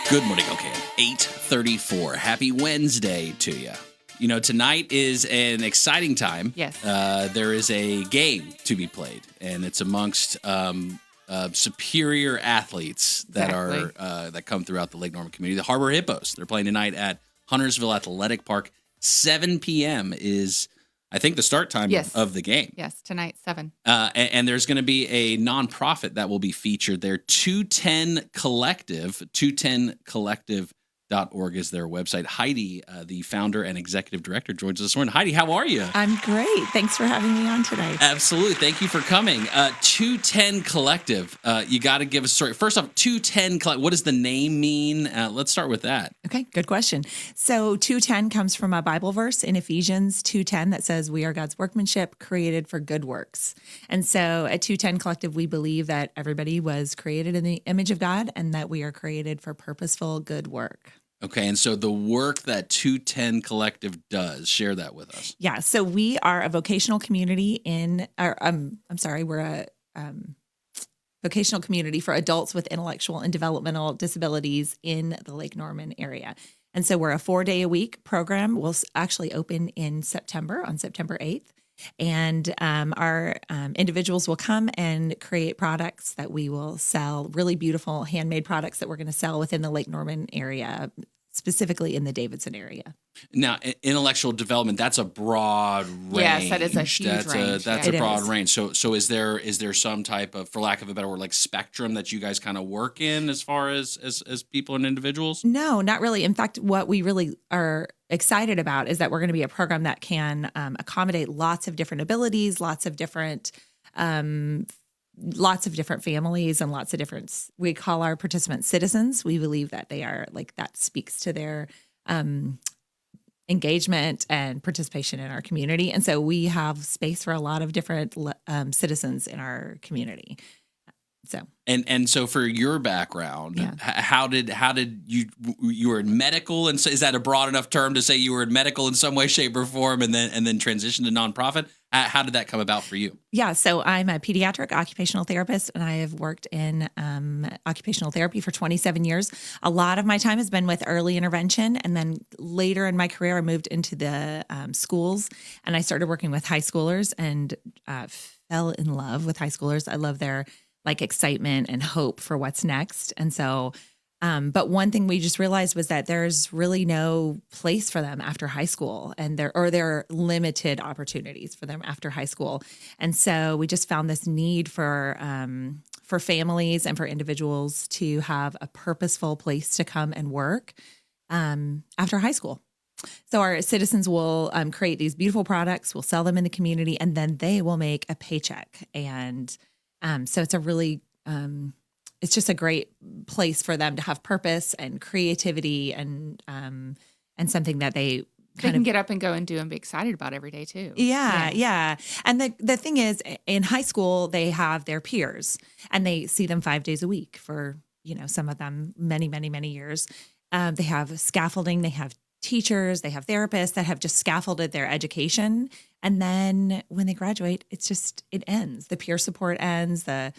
Good morning, okay. 8:34. Happy Wednesday to you. You know, tonight is an exciting time. Yes. There is a game to be played, and it's amongst superior athletes that that come throughout the Lake Norman community. The Harbor Hippos. They're playing tonight at Huntersville Athletic Park. 7 p.m. is, I think, the start time of the game. Yes, tonight, 7. And there's going to be a nonprofit that will be featured there. 210 Collective, 210collective.org is their website. Heidi, the founder and executive director, joins us this morning. Heidi, how are you? I'm great. Thanks for having me on today. Absolutely. Thank you for coming. 210 Collective. You got to give us a story. First off, 210 Collective. What does the name mean? Let's start with that. Okay, good question. So 210 comes from a Bible verse in Ephesians 2:10 that says, "We are God's workmanship, created for good works." And so at 210 Collective, we believe that everybody was created in the image of God and that we are created for purposeful good work. Okay, and so the work that 210 Collective does, share that with us. Yeah, so we are a vocational community we're a vocational community for adults with intellectual and developmental disabilities in the Lake Norman area. And so we're a 4-day-a-week program. We'll actually open in September, on September 8th. And our individuals will come and create products that we will sell, really beautiful handmade products that we're going to sell within the Lake Norman area, specifically in the Davidson area. Now, intellectual development, that's a broad range. Yes, that is a huge range. That's a broad range. So is there some type of, for lack of a better word, like spectrum that you guys kind of work in as far as people and individuals? No, not really. In fact, what we really are excited about is that we're going to be a program that can accommodate lots of different abilities, lots of different families, and lots of different, we call our participants citizens. We believe that they are, like, that speaks to their engagement and participation in our community. And so we have space for a lot of different citizens in our community. So and so for your background, how did you were in medical, and so is that a broad enough term to say you were in medical in some way, shape, or form, and then transitioned to nonprofit? How did that come about for you? Yeah, so I'm a pediatric occupational therapist, and I have worked in occupational therapy for 27 years. A lot of my time has been with early intervention, and then later in my career, I moved into the schools, and I started working with high schoolers and fell in love with high schoolers. I love their excitement and hope for what's next. And so, but one thing we just realized was that there's really no place for them after high school, and there are limited opportunities for them after high school. And so we just found this need for families and for individuals to have a purposeful place to come and work after high school. So our citizens will create these beautiful products, we'll sell them in the community, and then they will make a paycheck. And so it's a really, it's just a great place for them to have purpose and creativity and something that they can get up and go and do and be excited about every day too. Yeah. And the thing is, in high school, they have their peers and they see them 5 days a week for, some of them many, many, many years. They have scaffolding, they have teachers, they have therapists that have just scaffolded their education. And then when they graduate, it ends. The peer support ends, the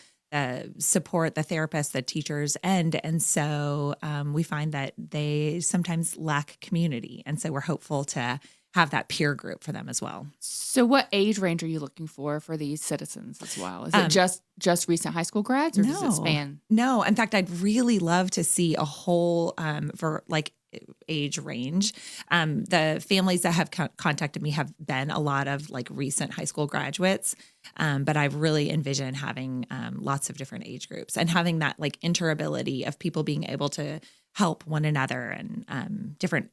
support, the therapists, the teachers end. And so we find that they sometimes lack community. And so we're hopeful to have that peer group for them as well. So what age range are you looking for these citizens as well? Is it just recent high school grads, or does it span? No. In fact, I'd really love to see a whole age range. The families that have contacted me have been a lot of recent high school graduates, but I've really envisioned having lots of different age groups and having that interability of people being able to help one another and different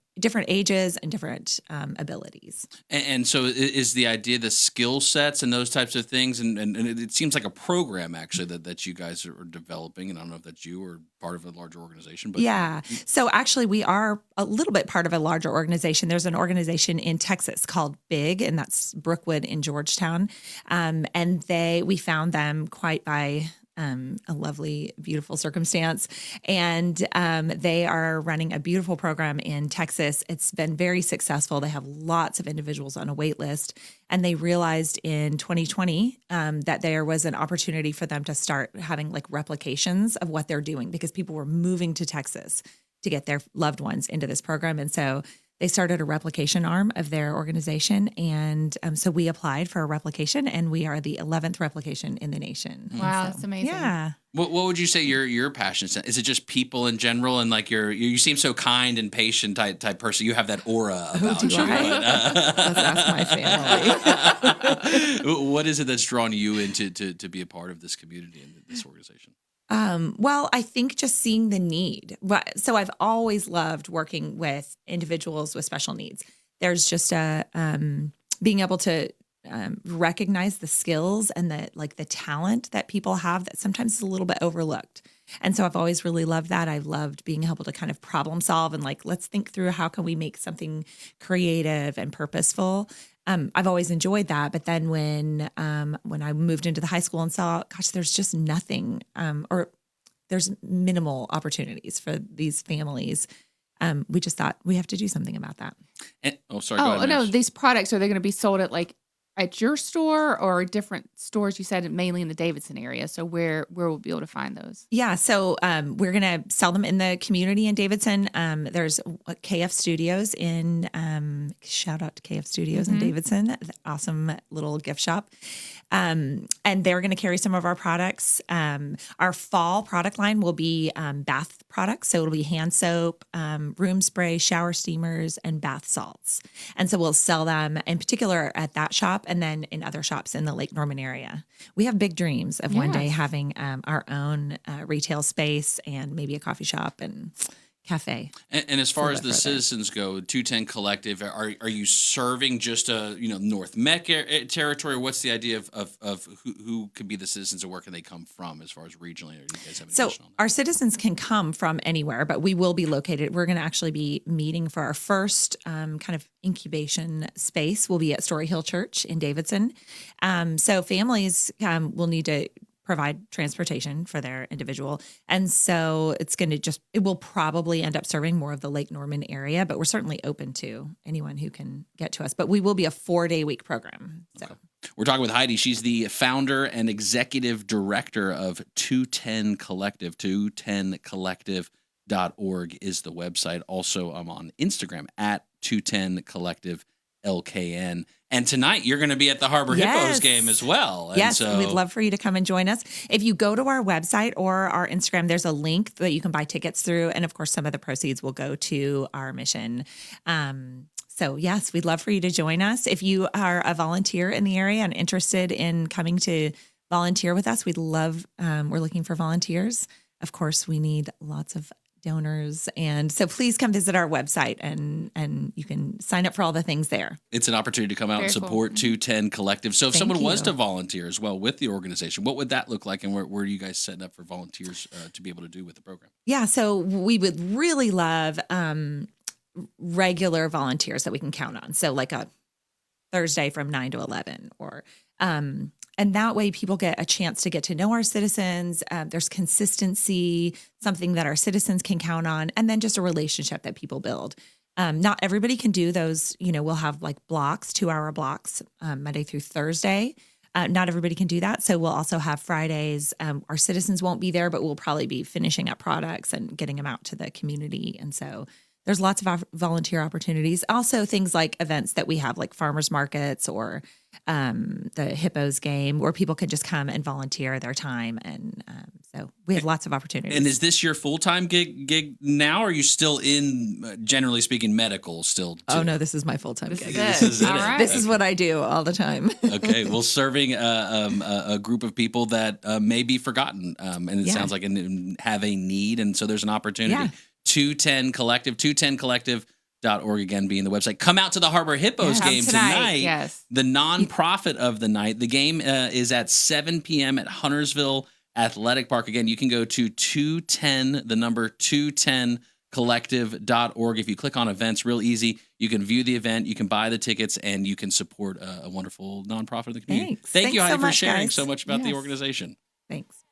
ages and different abilities. And so is the idea the skill sets and those types of things, and it seems like a program actually that you guys are developing, and I don't know if that's you or part of a larger organization. But yeah, so actually we are a little bit part of a larger organization. There's an organization in Texas called BIG, and that's Brookwood in Georgetown, and we found them quite by a lovely, beautiful circumstance. And they are running a beautiful program in Texas. It's been very successful. They have lots of individuals on a wait list. And they realized in 2020 that there was an opportunity for them to start having replications of what they're doing, because people were moving to Texas to get their loved ones into this program. And so they started a replication arm of their organization. And so we applied for a replication, and we are the 11th replication in the nation. Wow, that's amazing. Yeah. What would you say your passion is? Is it just people in general? And like you seem so kind and patient type person. You have that aura about you. Let's ask my family. What is it that's drawn you into to be a part of this community and this organization? Well, I think just seeing the need. So I've always loved working with individuals with special needs. There's just being able to recognize the skills and the talent that people have that sometimes is a little bit overlooked. And so I've always really loved that. I've loved being able to kind of problem solve and let's think through how can we make something creative and purposeful. I've always enjoyed that. But then when I moved into the high school and saw, gosh, there's just nothing, or there's minimal opportunities for these families. We just thought we have to do something about that. And, sorry. Go ahead, no, these products, are they going to be sold at your store or different stores? You said mainly in the Davidson area. So where we'll be able to find those? Yeah. So we're going to sell them in the community in Davidson. There's KF Studios shout out to KF Studios in Davidson, the awesome little gift shop. And they're going to carry some of our products. Our fall product line will be bath products. So it'll be hand soap, room spray, shower steamers, and bath salts. And so we'll sell them in particular at that shop and then in other shops in the Lake Norman area. We have big dreams of one day having our own retail space and maybe a coffee shop and cafe. And as far as the citizens go, 210 Collective, are you serving just a North Mech territory? What's the idea of who could be the citizens and where can they come from as far as regionally? Or do you guys have so our citizens can come from anywhere, but we will be located. We're going to actually be meeting for our first kind of incubation space. We'll be at Story Hill Church in Davidson. So families will need to provide transportation for their individual. And so it will probably end up serving more of the Lake Norman area, but we're certainly open to anyone who can get to us. But we will be a 4-day-week program. So. Okay. We're talking with Heidi. She's the founder and executive director of 210 Collective. 210collective.org is the website. Also, I'm on Instagram at 210 Collective LKN. And tonight you're going to be at the Harbor Hippos game as well. And yes, we'd love for you to come and join us. If you go to our website or our Instagram, there's a link that you can buy tickets through. And of course, some of the proceeds will go to our mission. So yes, we'd love for you to join us. If you are a volunteer in the area and interested in coming to volunteer with us, we're looking for volunteers. Of course, we need lots of donors. And so please come visit our website and you can sign up for all the things there. It's an opportunity to come out and support 210 Collective. So if someone was to volunteer as well with the organization, what would that look like? And where are you guys setting up for volunteers to be able to do with the program? Yeah, so we would really love regular volunteers that we can count on. So like a Thursday from 9 to 11 or and that way people get a chance to get to know our citizens. There's consistency, something that our citizens can count on, and then just a relationship that people build. Not everybody can do those. We'll have like blocks, 2-hour blocks, Monday through Thursday. Not everybody can do that. So we'll also have Fridays. Our citizens won't be there, but we'll probably be finishing up products and getting them out to the community. And so there's lots of volunteer opportunities. Also things like events that we have like farmers markets or the Hippos game where people can just come and volunteer their time. And so we have lots of opportunities. And is this your full-time gig now? Or are you still in, generally speaking, medical still? Too? Oh, no, this is my full-time gig. This is it. Right. This is what I do all the time. Okay. Well, serving a group of people that may be forgotten. And it sounds like have a need. And so there's an opportunity. Yeah. 210 Collective, 210collective.org again being the website. Come out to the Harbor Hippos game tonight. Yes. The nonprofit of the night. The game is at 7 p.m. at Huntersville Athletic Park. Again, you can go to 210collective.org. If you click on events, real easy. You can view the event, you can buy the tickets, and you can support a wonderful nonprofit of the community. Thanks. Thank you, Heidi, so for much, sharing guys. so much about the organization. Thanks.